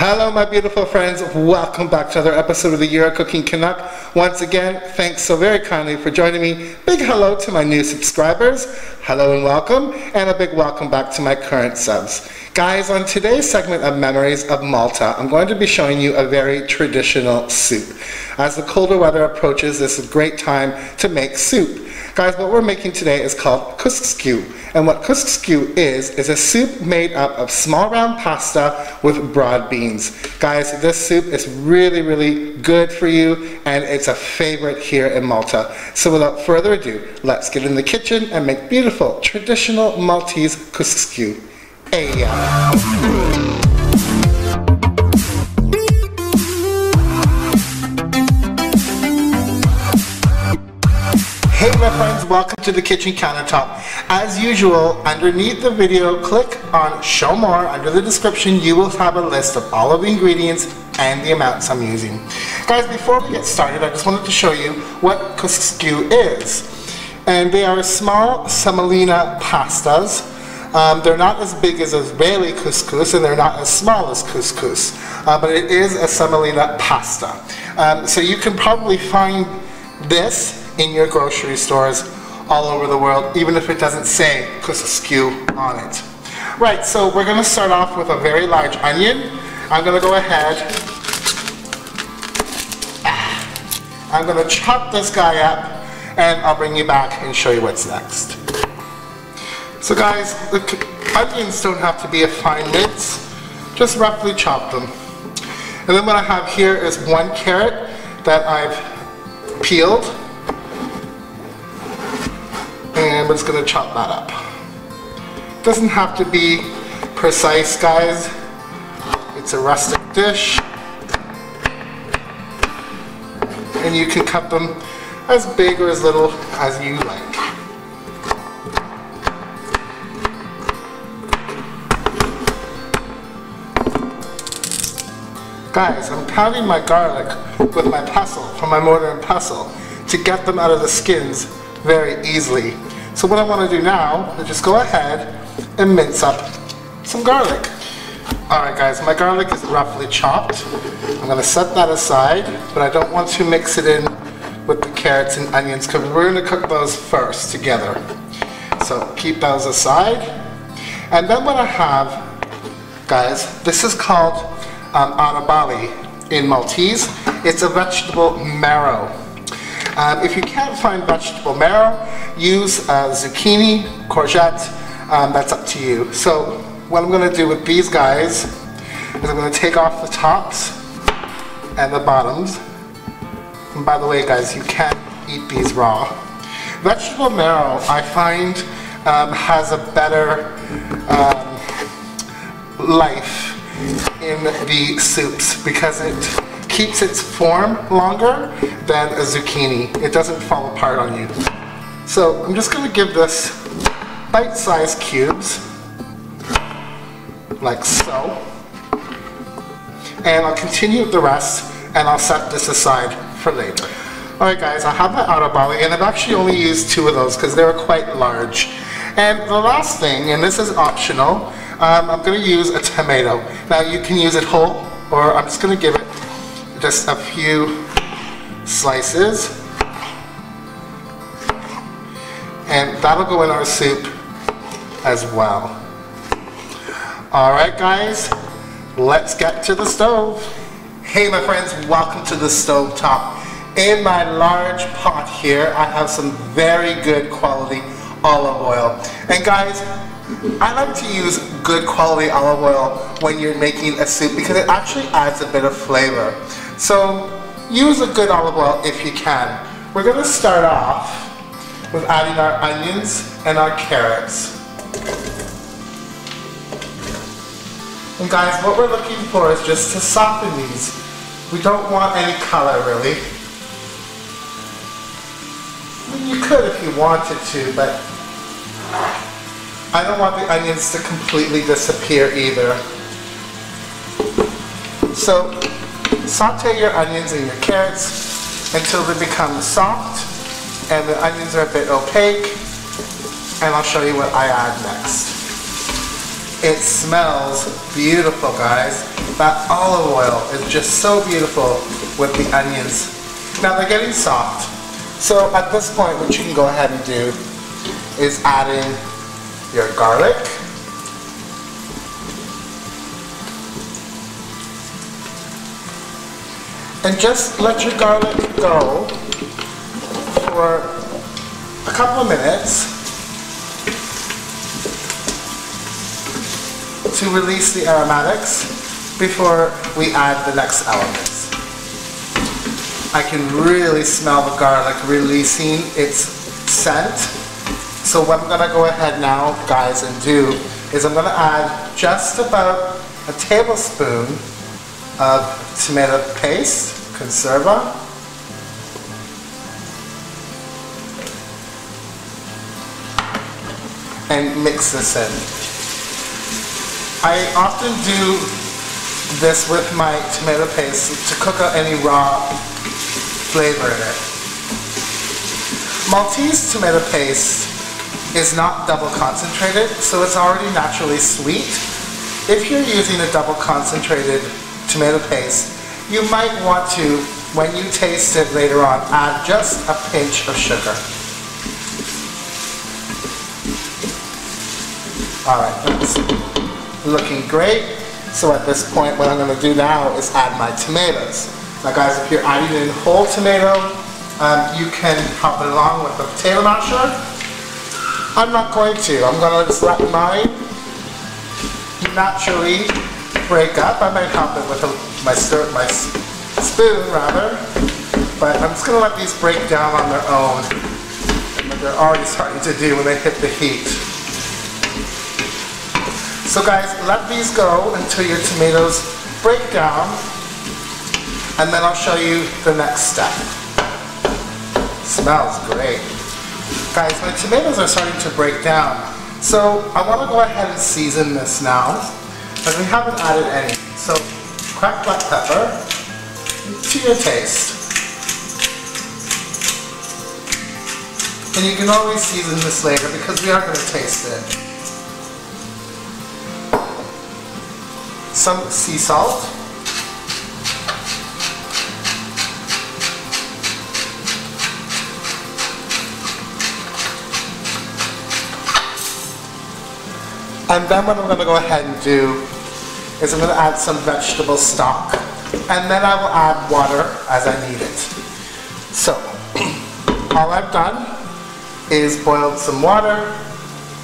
Hello my beautiful friends, welcome back to another episode of the Year of Cooking Canuck. Once again, thanks so very kindly for joining me. Big hello to my new subscribers, hello and welcome, and a big welcome back to my current subs. Guys, on today's segment of Memories of Malta, I'm going to be showing you a very traditional soup. As the colder weather approaches, this is a great time to make soup. Guys, what we're making today is called Kusksu. And what Kusksu is a soup made up of small round pasta with broad beans. Guys, this soup is really good for you, and it's a favorite here in Malta. So without further ado, let's get in the kitchen and make beautiful traditional Maltese Kusksu. Hey, Hey my friends, welcome to the kitchen countertop. As usual, underneath the video, click on show more. Under the description, you will have a list of all of the ingredients and the amounts I'm using. Guys, before we get started, I just wanted to show you what Kusksu is. And they are small semolina pastas. They're not as big as Israeli couscous, and they're not as small as couscous. But it is a semolina pasta. So you can probably find this in your grocery stores all over the world, even if it doesn't say Kusksu on it. Right, so we're going to start off with a very large onion. I'm going to go ahead, I'm going to chop this guy up, and I'll bring you back and show you what's next. So guys, the onions don't have to be a fine mince, just roughly chop them. And then what I have here is 1 carrot that I've peeled. And we're just going to chop that up. Doesn't have to be precise, guys. It's a rustic dish. And you can cut them as big or as little as you like. Guys, I'm pounding my garlic with my pestle, from my mortar and pestle, to get them out of the skins very easily. So what I want to do now is just go ahead and mince up some garlic. Alright guys, my garlic is roughly chopped. I'm going to set that aside, but I don't want to mix it in with the carrots and onions because we're going to cook those first together. So keep those aside. And then what I have, guys, this is called arabali in Maltese. It's a vegetable marrow. If you can't find vegetable marrow, use zucchini, courgette, that's up to you. So what I'm going to do with these guys is I'm going to take off the tops and the bottoms. And by the way guys, you can't eat these raw. Vegetable marrow, I find, has a better life in the soups because it keeps its form longer than a zucchini. It doesn't fall apart on you. So I'm just going to give this bite-sized cubes, like so. And I'll continue with the rest, and I'll set this aside for later. Alright guys, I have my arabali, and I've actually only used 2 of those because they were quite large. And the last thing, and this is optional, I'm going to use a tomato. Now you can use it whole, or I'm just going to give it just a few slices, and that'll go in our soup as well. Alright guys, let's get to the stove. Hey my friends, welcome to the stove top. In my large pot here, I have some very good quality olive oil. And guys, I like to use good quality olive oil when you're making a soup because it actually adds a bit of flavor. So use a good olive oil if you can. We're going to start off with adding our onions and our carrots. And guys, what we're looking for is just to soften these. We don't want any color really. I mean, you could if you wanted to, but I don't want the onions to completely disappear either. So saute your onions and your carrots until they become soft and the onions are a bit opaque, and I'll show you what I add next. It smells beautiful, guys. That olive oil is just so beautiful with the onions. Now they're getting soft. So at this point, what you can go ahead and do is add in your garlic. And just let your garlic go for a couple of minutes to release the aromatics before we add the next elements. I can really smell the garlic releasing its scent. So what I'm going to go ahead now, guys, and do is I'm going to add just about a tablespoon of tomato paste, Kunserva. And mix this in. I often do this with my tomato paste to cook out any raw flavor in it. Maltese tomato paste is not double concentrated, so it's already naturally sweet. If you're using a double concentrated tomato paste, you might want to, when you taste it later on, add just a pinch of sugar. Alright, that's looking great. So at this point, what I'm going to do now is add my tomatoes. Now guys, if you're adding in whole tomato, you can help it along with the potato masher. I'm not going to. I'm going to just let mine naturally break up. I might help it with my spoon rather, but I'm just going to let these break down on their own, and what they're already starting to do when they hit the heat. So guys, let these go until your tomatoes break down, and then I'll show you the next step. Smells great. Guys, my tomatoes are starting to break down, so I want to go ahead and season this now, as we haven't added any. So cracked black pepper to your taste. And you can always season this later because we are going to taste it. Some sea salt. And then what I'm going to go ahead and do is I'm going to add some vegetable stock, and then I will add water as I need it. So, all I've done is boiled some water,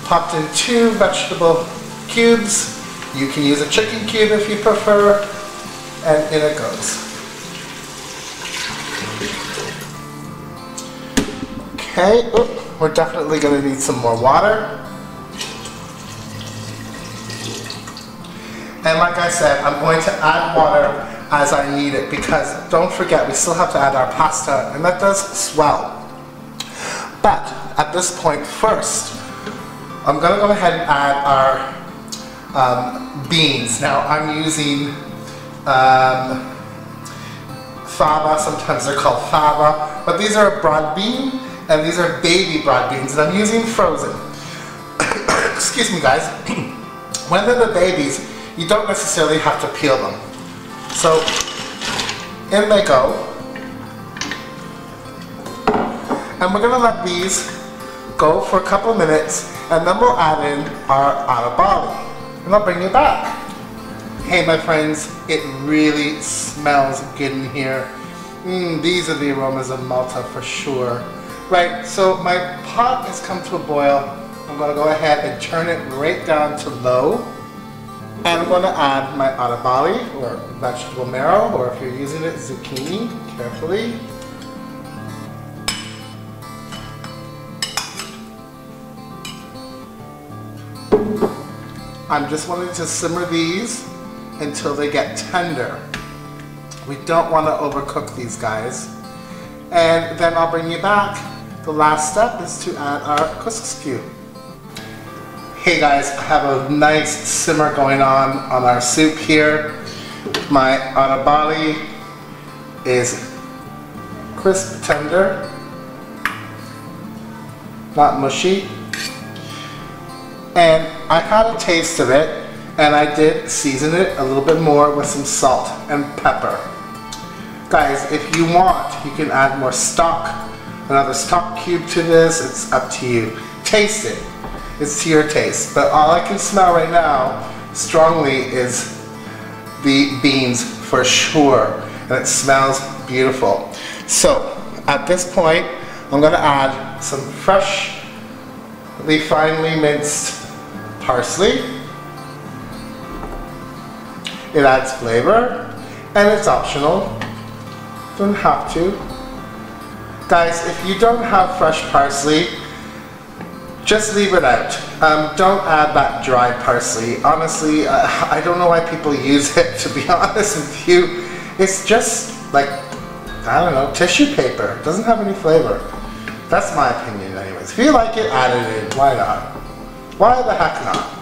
popped in 2 vegetable cubes. You can use a chicken cube if you prefer, and in it goes. Okay, we're definitely going to need some more water. And like I said, I'm going to add water as I need it, because don't forget, we still have to add our pasta, and that does swell. But at this point, first, I'm going to go ahead and add our beans. Now I'm using fava, sometimes they're called fava, but these are a broad bean, and these are baby broad beans, and I'm using frozen. Excuse me guys. When they're the babies, you don't necessarily have to peel them. So in they go. And we're gonna let these go for a couple of minutes, and then we'll add in our arabali. And I'll bring you back. Hey my friends, it really smells good in here. These are the aromas of Malta for sure. Right, so my pot has come to a boil. I'm gonna go ahead and turn it right down to low. And I'm going to add my arabali, or vegetable marrow, or if you're using it, zucchini, carefully. I'm just wanting to simmer these until they get tender. We don't want to overcook these guys. And then I'll bring you back. The last step is to add our couscous. Hey guys, I have a nice simmer going on our soup here. My arabali is crisp tender, not mushy. And I had a taste of it, and I did season it a little bit more with some salt and pepper. Guys, if you want, you can add more stock, another stock cube to this. It's up to you. Taste it. It's to your taste. But all I can smell right now strongly is the beans for sure, and it smells beautiful. So at this point, I'm going to add some freshly finely minced parsley. It adds flavor, and it's optional. Don't have to. Guys, if you don't have fresh parsley, just leave it out. Don't add that dry parsley. Honestly, I don't know why people use it, to be honest with you. It's just like, I don't know, tissue paper. It doesn't have any flavor. That's my opinion anyways. If you like it, add it in. Why not? Why the heck not?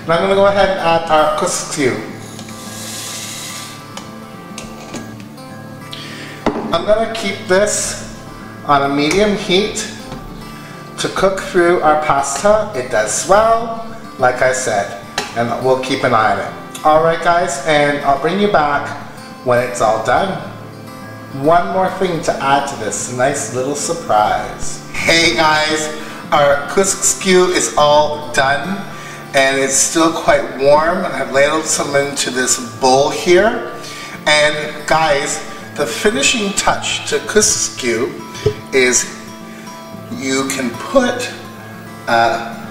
And I'm going to go ahead and add our Kusksu. I'm going to keep this on a medium heat to cook through our pasta. It does swell, like I said, and we'll keep an eye on it. Alright guys, and I'll bring you back when it's all done. One more thing to add to this, a nice little surprise. Hey guys, our Kusksu is all done, and it's still quite warm. I've ladled some into this bowl here, and guys, the finishing touch to Kusksu is you can put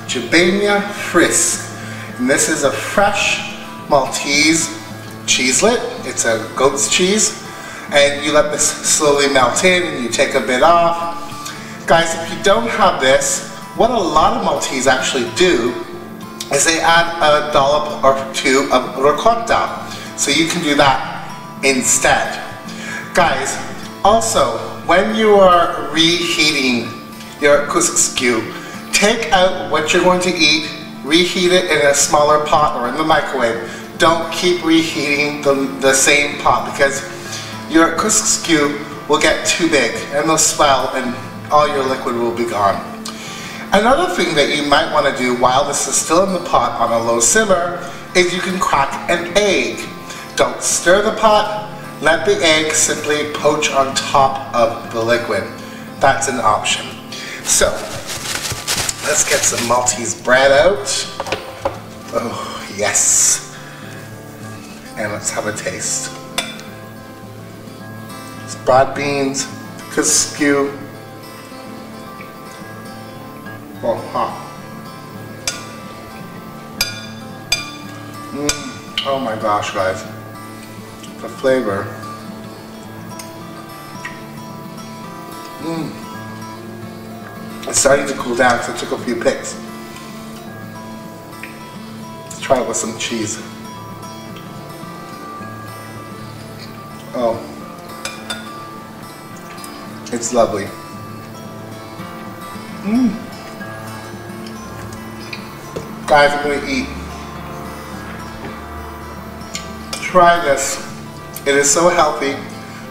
Jabania frisk, and this is a fresh Maltese cheeselet. It's a goat's cheese, and you let this slowly melt in and you take a bit off. Guys, if you don't have this, what a lot of Maltese actually do is they add a dollop or two of ricotta, so you can do that instead. Guys, also, when you are reheating your Kusksu, take out what you're going to eat, reheat it in a smaller pot or in the microwave. Don't keep reheating the same pot, because your Kusksu will get too big and they'll swell and all your liquid will be gone. Another thing that you might want to do while this is still in the pot on a low simmer is you can crack an egg. Don't stir the pot. Let the egg simply poach on top of the liquid. That's an option. So, let's get some Maltese bread out. Oh, yes. And let's have a taste. It's broad beans, Kusksu. Oh, hot. Oh my gosh, guys. The flavor. It's starting to cool down because I took a few picks. Let's try it with some cheese. Oh, it's lovely. Guys, I'm going to eat. Try this. It is so healthy,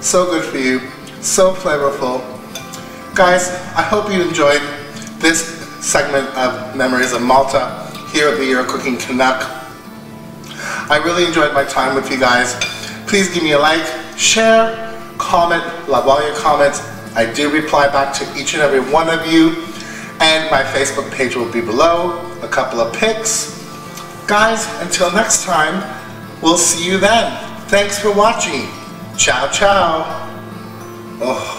so good for you, so flavorful. Guys, I hope you enjoyed this segment of Memories of Malta here at the Euro Cooking Canuck. I really enjoyed my time with you guys. Please give me a like, share, comment, love all your comments. I do reply back to each and every one of you, and my Facebook page will be below, a couple of pics. Guys, until next time, we'll see you then. Thanks for watching. Ciao, ciao. Oh.